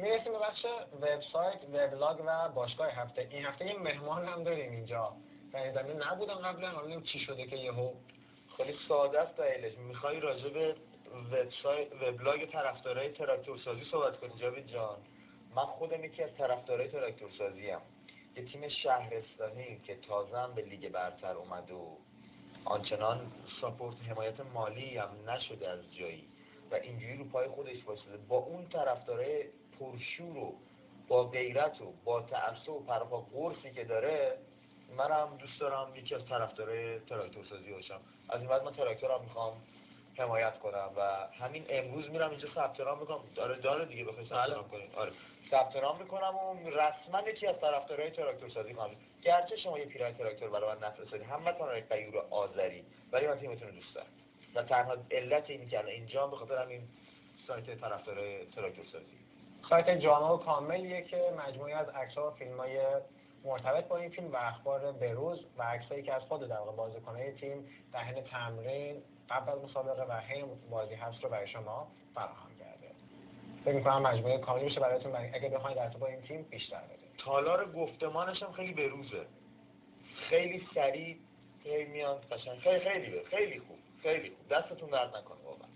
میرسیم به بخش وبسایت، وبلاگ و باشگاه هفته. این هفته یه مهمان هم داریم اینجا. در این زمینه نبودم قبلا، حالا چی شده که یهو. خیلی ساده است دلیلش. میخوای راجع به وبلاگ طرفدارای تراکتورسازی صحبت کنی جاوید جان؟ من خودم یکی از طرفدارای تراکتورسازی ام. یه تیم شهرستانی که تازه به لیگ برتر اومد و آنچنان ساپورت حمایت مالی هم نشده از جایی و اینجوری رو پای خودش وایساده، با اون طرفدارای پرشور و با غیرت و با تعصب و پرپا قرصی که داره، منم دوست دارم یکی از طرفدارای تراکتورسازی باشم. از این بعد من تراکتورم میخوام حمایت کنم و همین امروز میرم اینجا ثبت نام میکنم. داره دیگه بخوای ثبت نام کنی. آره ثبت نام میکنم و رسما یکی از طرفدارای تراکتورسازی خواهم. گرچه شما یه پیرای تراکتور برای من نفرستادی، همتون یک غیور آذری، ولی من تیمتون رو دوست دارم و تنها علت اینی که اینجا به خاطر همین سایت طرفدارای تراکتورسازی. سایت جامع و کاملیه که مجموعی از عکس‌ها و فیلم‌های مرتبط با این فیلم و اخبار بروز و عکسایی که از خود در واقع بازیکن‌های تیم در حین تمرین قبل از مسابقه و حین بازی هست رو برای شما فراهم کرده. فکر می‌کنم مجموعه کاملی بشه براتون اگه بخواید در ارتباط با این تیم بیشتر بدونید. تالار گفتمانش هم خیلی بروزه. خیلی سریع میاد قشنگ. خیلی خوب. دستتون درد نکنه واقعا.